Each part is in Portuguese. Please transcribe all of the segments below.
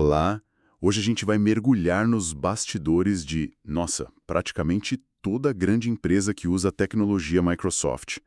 Olá! Hoje a gente vai mergulhar nos bastidores de, nossa, praticamente toda grande empresa que usa a tecnologia Microsoft.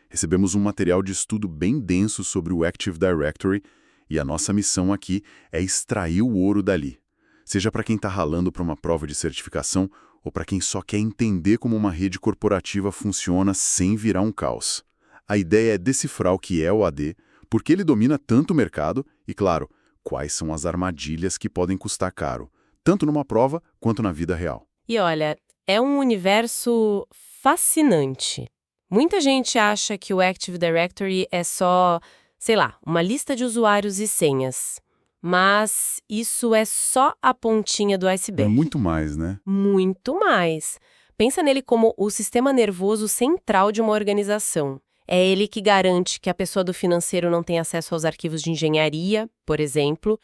Recebemos um material de estudo bem denso sobre o Active Directory e a nossa missão aqui é extrair o ouro dali. Seja para quem está ralando para uma prova de certificação ou para quem só quer entender como uma rede corporativa funciona sem virar um caos. A ideia é decifrar o que é o AD, por que ele domina tanto o mercado e, claro, quais são as armadilhas que podem custar caro, tanto numa prova quanto na vida real. E olha, é um universo fascinante. Muita gente acha que o Active Directory é só, sei lá, uma lista de usuários e senhas. Mas isso é só a pontinha do É iceberg. muito mais, né? Muito mais. Pensa nele como o sistema nervoso central de uma organização. É ele que garante que a pessoa do financeiro não tenha acesso aos arquivos de engenharia, por exemplo,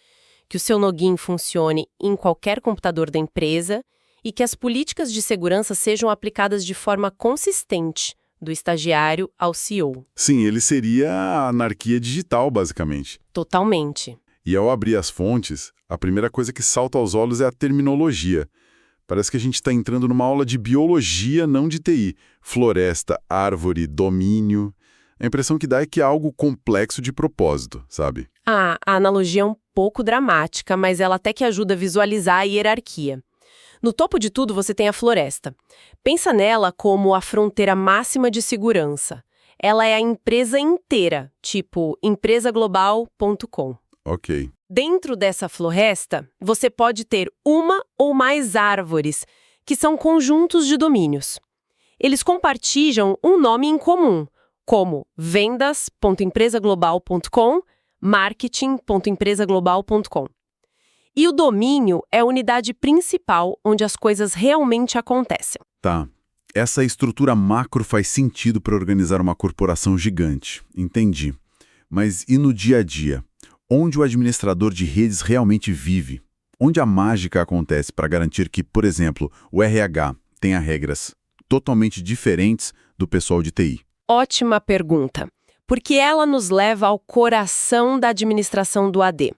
que o seu login funcione em qualquer computador da empresa e que as políticas de segurança sejam aplicadas de forma consistente, do estagiário ao CEO. Sim, ele seria a anarquia digital, basicamente. Totalmente. E ao abrir as fontes, a primeira coisa que salta aos olhos é a terminologia. Parece que a gente está entrando numa aula de biologia, não de TI. Floresta, árvore, domínio. A impressão que dá é que é algo complexo de propósito, sabe? A analogia é um pouco dramática, mas ela até que ajuda a visualizar a hierarquia. No topo de tudo você tem a floresta. Pensa nela como a fronteira máxima de segurança. Ela é a empresa inteira, tipo empresaglobal.com. Ok. Dentro dessa floresta, você pode ter uma ou mais árvores, que são conjuntos de domínios. Eles compartilham um nome em comum, como vendas.empresaglobal.com, marketing.empresaglobal.com. E o domínio é a unidade principal onde as coisas realmente acontecem. Tá. Essa estrutura macro faz sentido para organizar uma corporação gigante. Entendi. Mas e no dia a dia? Onde o administrador de redes realmente vive? Onde a mágica acontece para garantir que, por exemplo, o RH tenha regras totalmente diferentes do pessoal de TI? Ótima pergunta, porque ela nos leva ao coração da administração do AD,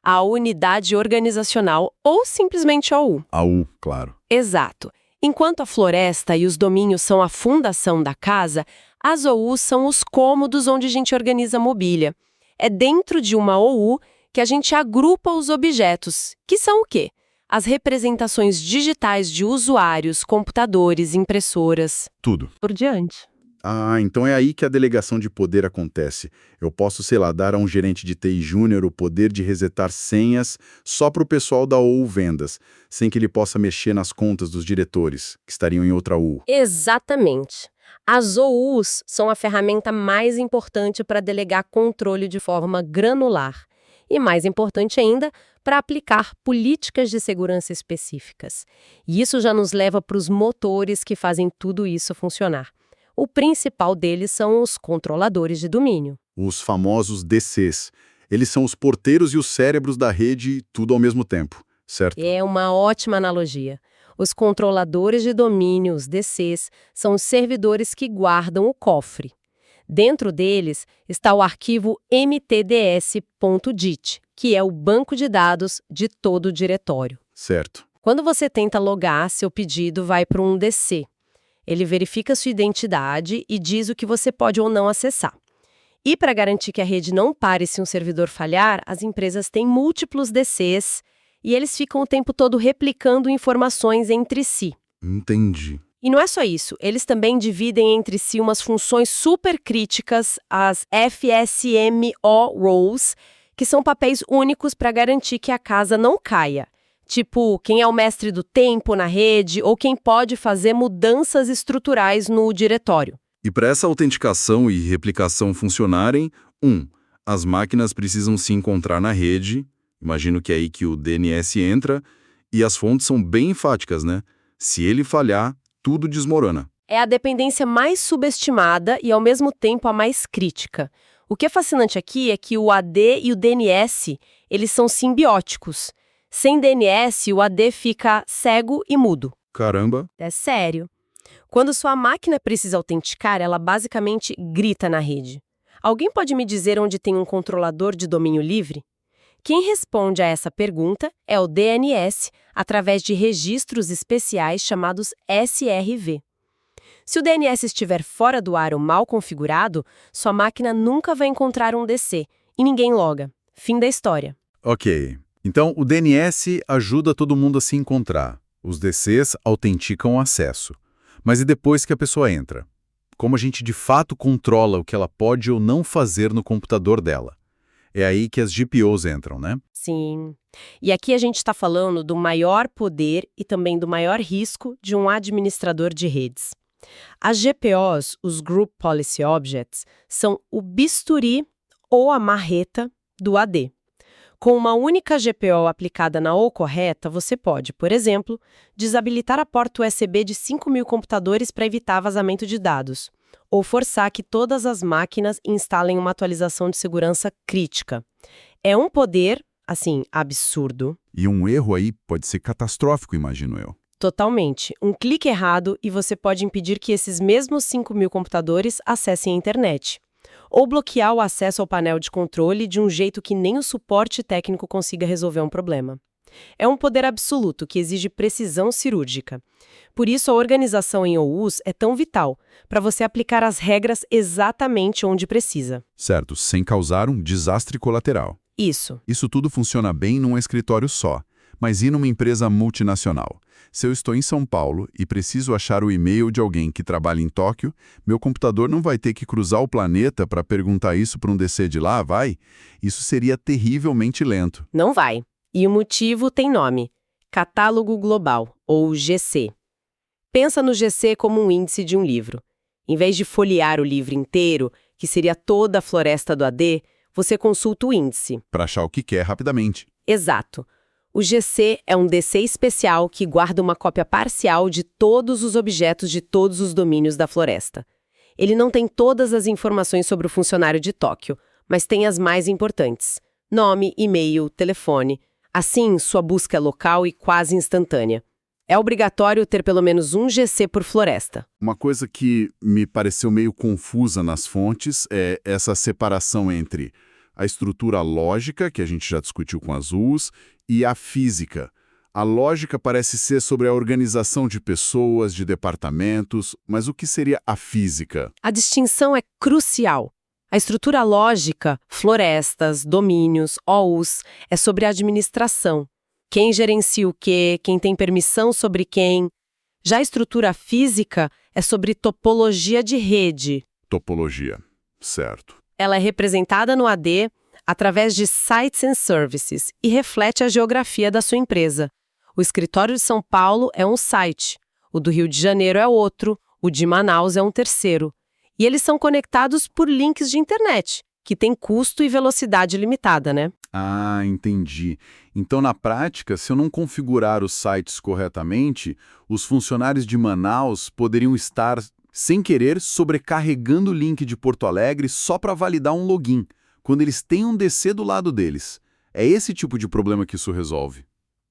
a unidade organizacional ou simplesmente a U. A U, claro. Exato. Enquanto a floresta e os domínios são a fundação da casa, as OUs são os cômodos onde a gente organiza a mobília. É dentro de uma OU que a gente agrupa os objetos, que são o quê? As representações digitais de usuários, computadores, impressoras. Tudo. Por diante. Ah, então é aí que a delegação de poder acontece. Eu posso, sei lá, dar a um gerente de TI júnior o poder de resetar senhas só para o pessoal da OU Vendas, sem que ele possa mexer nas contas dos diretores, que estariam em outra OU. Exatamente. As OUs são a ferramenta mais importante para delegar controle de forma granular. E mais importante ainda, para aplicar políticas de segurança específicas. E isso já nos leva para os motores que fazem tudo isso funcionar. O principal deles são os controladores de domínio. Os famosos DCs. Eles são os porteiros e os cérebros da rede, tudo ao mesmo tempo, certo? É uma ótima analogia. Os controladores de domínio, os DCs, são os servidores que guardam o cofre. Dentro deles está o arquivo mtds.dit, que é o banco de dados de todo o diretório. Certo. Quando você tenta logar, seu pedido vai para um DC. Ele verifica sua identidade e diz o que você pode ou não acessar. E para garantir que a rede não pare se um servidor falhar, as empresas têm múltiplos DCs e eles ficam o tempo todo replicando informações entre si. Entendi. E não é só isso, eles também dividem entre si umas funções super críticas, as FSMO roles, que são papéis únicos para garantir que a casa não caia. Tipo, quem é o mestre do tempo na rede ou quem pode fazer mudanças estruturais no diretório. E para essa autenticação e replicação funcionarem, as máquinas precisam se encontrar na rede, imagino que é aí que o DNS entra, e as fontes são bem enfáticas, né? Se ele falhar, tudo desmorona. É a dependência mais subestimada e, ao mesmo tempo, a mais crítica. O que é fascinante aqui é que o AD e o DNS, eles são simbióticos. Sem DNS, o AD fica cego e mudo. Caramba! É sério. Quando sua máquina precisa autenticar, ela basicamente grita na rede. Alguém pode me dizer onde tem um controlador de domínio livre? Quem responde a essa pergunta é o DNS, através de registros especiais chamados SRV. Se o DNS estiver fora do ar ou mal configurado, sua máquina nunca vai encontrar um DC e ninguém loga. Fim da história. Ok. Então, o DNS ajuda todo mundo a se encontrar. Os DCs autenticam o acesso. Mas e depois que a pessoa entra? Como a gente de fato controla o que ela pode ou não fazer no computador dela? É aí que as GPOs entram, né? Sim. E aqui a gente está falando do maior poder e também do maior risco de um administrador de redes. As GPOs, os Group Policy Objects, são o bisturi ou a marreta do AD. Com uma única GPO aplicada na O correta, você pode, por exemplo, desabilitar a porta USB de 5.000 computadores para evitar vazamento de dados, ou forçar que todas as máquinas instalem uma atualização de segurança crítica. É um poder, assim, absurdo. E um erro aí pode ser catastrófico, imagino eu. Totalmente. Um clique errado e você pode impedir que esses mesmos 5.000 computadores acessem a internet. Ou bloquear o acesso ao painel de controle de um jeito que nem o suporte técnico consiga resolver um problema. É um poder absoluto que exige precisão cirúrgica. Por isso, a organização em OUs é tão vital, para você aplicar as regras exatamente onde precisa. Certo, sem causar um desastre colateral. Isso. Isso tudo funciona bem num escritório só, mas e numa empresa multinacional? Se eu estou em São Paulo e preciso achar o e-mail de alguém que trabalha em Tóquio, meu computador não vai ter que cruzar o planeta para perguntar isso para um DC de lá, vai? Isso seria terrivelmente lento. Não vai. E o motivo tem nome: Catálogo Global, ou GC. Pensa no GC como um índice de um livro. Em vez de folhear o livro inteiro, que seria toda a floresta do AD, você consulta o índice. Para achar o que quer rapidamente. Exato. O GC é um DC especial que guarda uma cópia parcial de todos os objetos de todos os domínios da floresta. Ele não tem todas as informações sobre o funcionário de Tóquio, mas tem as mais importantes: nome, e-mail, telefone. Assim, sua busca é local e quase instantânea. É obrigatório ter pelo menos um GC por floresta. Uma coisa que me pareceu meio confusa nas fontes é essa separação entre a estrutura lógica, que a gente já discutiu com as US, e a física. A lógica parece ser sobre a organização de pessoas, de departamentos, mas o que seria a física? A distinção é crucial. A estrutura lógica, florestas, domínios, OUs, é sobre a administração. Quem gerencia o quê, quem tem permissão sobre quem. Já a estrutura física é sobre topologia de rede. Topologia, certo. Ela é representada no AD através de Sites and Services e reflete a geografia da sua empresa. O escritório de São Paulo é um site, o do Rio de Janeiro é outro, o de Manaus é um terceiro. E eles são conectados por links de internet, que tem custo e velocidade limitada, né? Ah, entendi. Então, na prática, se eu não configurar os sites corretamente, os funcionários de Manaus poderiam estar, sem querer, sobrecarregando o link de Porto Alegre só para validar um login, quando eles têm um DC do lado deles. É esse tipo de problema que isso resolve.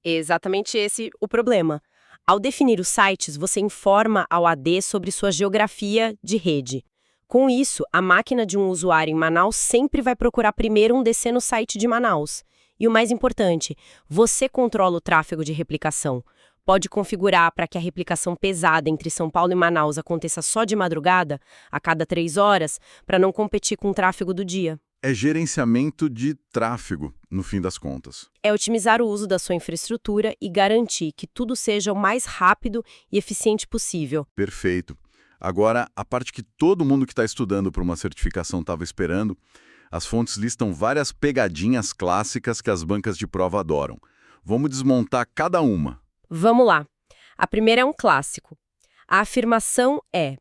Exatamente esse o problema. Ao definir os sites, você informa ao AD sobre sua geografia de rede. Com isso, a máquina de um usuário em Manaus sempre vai procurar primeiro um DC no site de Manaus. E o mais importante, você controla o tráfego de replicação. Pode configurar para que a replicação pesada entre São Paulo e Manaus aconteça só de madrugada, a cada 3 horas, para não competir com o tráfego do dia. É gerenciamento de tráfego, no fim das contas. É otimizar o uso da sua infraestrutura e garantir que tudo seja o mais rápido e eficiente possível. Perfeito. Agora, a parte que todo mundo que está estudando para uma certificação estava esperando, as fontes listam várias pegadinhas clássicas que as bancas de prova adoram. Vamos desmontar cada uma. Vamos lá. A primeira é um clássico. A afirmação é: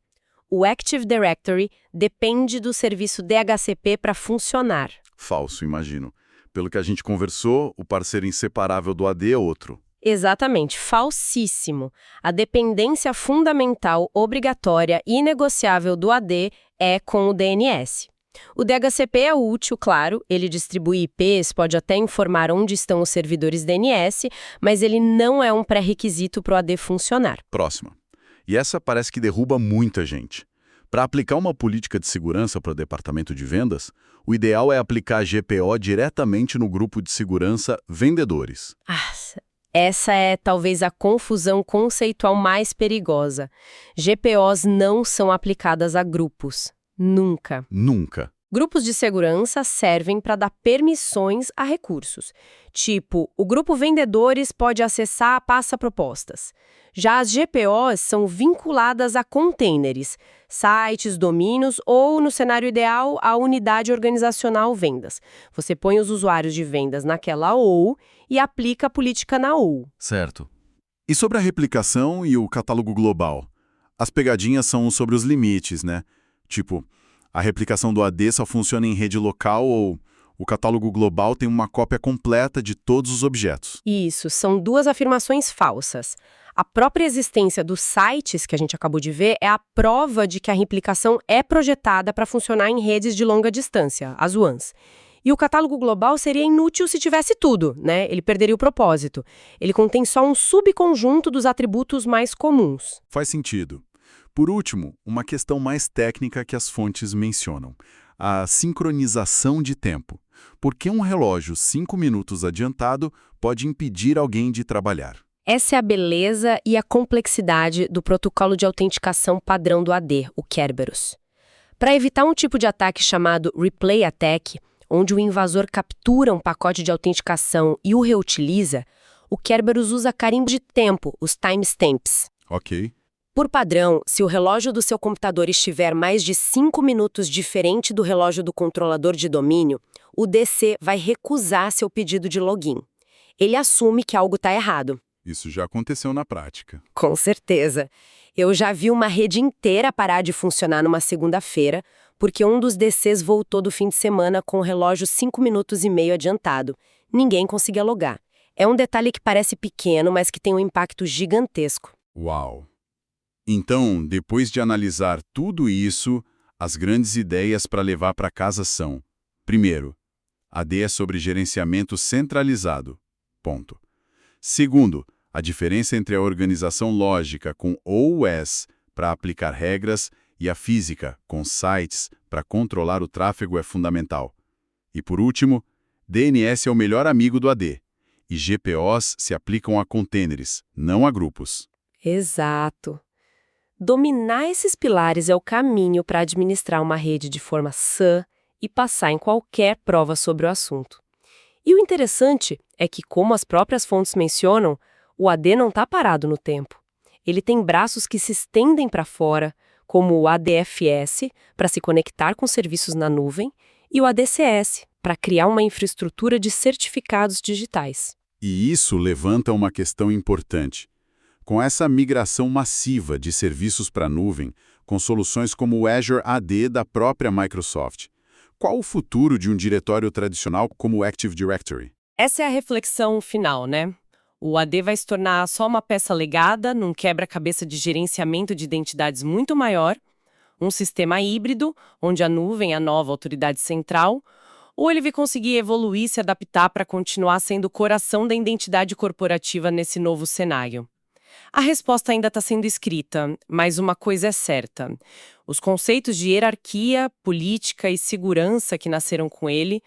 o Active Directory depende do serviço DHCP para funcionar. Falso, imagino. Pelo que a gente conversou, o parceiro inseparável do AD é outro. Exatamente, falsíssimo. A dependência fundamental, obrigatória e inegociável do AD é com o DNS. O DHCP é útil, claro, ele distribui IPs, pode até informar onde estão os servidores DNS, mas ele não é um pré-requisito para o AD funcionar. Próxima. E essa parece que derruba muita gente. Para aplicar uma política de segurança para o departamento de vendas, o ideal é aplicar a GPO diretamente no grupo de segurança vendedores. Ah, essa é talvez a confusão conceitual mais perigosa. GPOs não são aplicadas a grupos. Nunca. Nunca. Grupos de segurança servem para dar permissões a recursos. Tipo, o grupo vendedores pode acessar a pasta propostas. Já as GPOs são vinculadas a containers, sites, domínios ou, no cenário ideal, a unidade organizacional vendas. Você põe os usuários de vendas naquela OU e aplica a política na OU. Certo. E sobre a replicação e o catálogo global? As pegadinhas são sobre os limites, né? Tipo, a replicação do AD só funciona em rede local ou o catálogo global tem uma cópia completa de todos os objetos. Isso, são duas afirmações falsas. A própria existência dos sites que a gente acabou de ver é a prova de que a replicação é projetada para funcionar em redes de longa distância, as WANs. E o catálogo global seria inútil se tivesse tudo, né? Ele perderia o propósito. Ele contém só um subconjunto dos atributos mais comuns. Faz sentido. Por último, uma questão mais técnica que as fontes mencionam: a sincronização de tempo. Por que um relógio 5 minutos adiantado pode impedir alguém de trabalhar? Essa é a beleza e a complexidade do protocolo de autenticação padrão do AD, o Kerberos. Para evitar um tipo de ataque chamado replay attack, onde o invasor captura um pacote de autenticação e o reutiliza, o Kerberos usa carimbo de tempo, os timestamps. Ok. Por padrão, se o relógio do seu computador estiver mais de 5 minutos diferente do relógio do controlador de domínio, o DC vai recusar seu pedido de login. Ele assume que algo está errado. Isso já aconteceu na prática. Com certeza. Eu já vi uma rede inteira parar de funcionar numa segunda-feira, porque um dos DCs voltou do fim de semana com o relógio 5 minutos e meio adiantado. Ninguém conseguia logar. É um detalhe que parece pequeno, mas que tem um impacto gigantesco. Uau! Então, depois de analisar tudo isso, as grandes ideias para levar para casa são: primeiro, AD é sobre gerenciamento centralizado. Ponto. Segundo, a diferença entre a organização lógica com OS para aplicar regras e a física com sites para controlar o tráfego é fundamental. E por último, DNS é o melhor amigo do AD, e GPOs se aplicam a containers, não a grupos. Exato. Dominar esses pilares é o caminho para administrar uma rede de forma sã e passar em qualquer prova sobre o assunto. E o interessante é que, como as próprias fontes mencionam, o AD não está parado no tempo. Ele tem braços que se estendem para fora, como o ADFS, para se conectar com serviços na nuvem, e o ADCS, para criar uma infraestrutura de certificados digitais. E isso levanta uma questão importante. Com essa migração massiva de serviços para a nuvem, com soluções como o Azure AD da própria Microsoft, qual o futuro de um diretório tradicional como o Active Directory? Essa é a reflexão final, né? O AD vai se tornar só uma peça legada num quebra-cabeça de gerenciamento de identidades muito maior, um sistema híbrido, onde a nuvem é a nova autoridade central, ou ele vai conseguir evoluir e se adaptar para continuar sendo o coração da identidade corporativa nesse novo cenário? A resposta ainda está sendo escrita, mas uma coisa é certa: os conceitos de hierarquia, política e segurança que nasceram com ele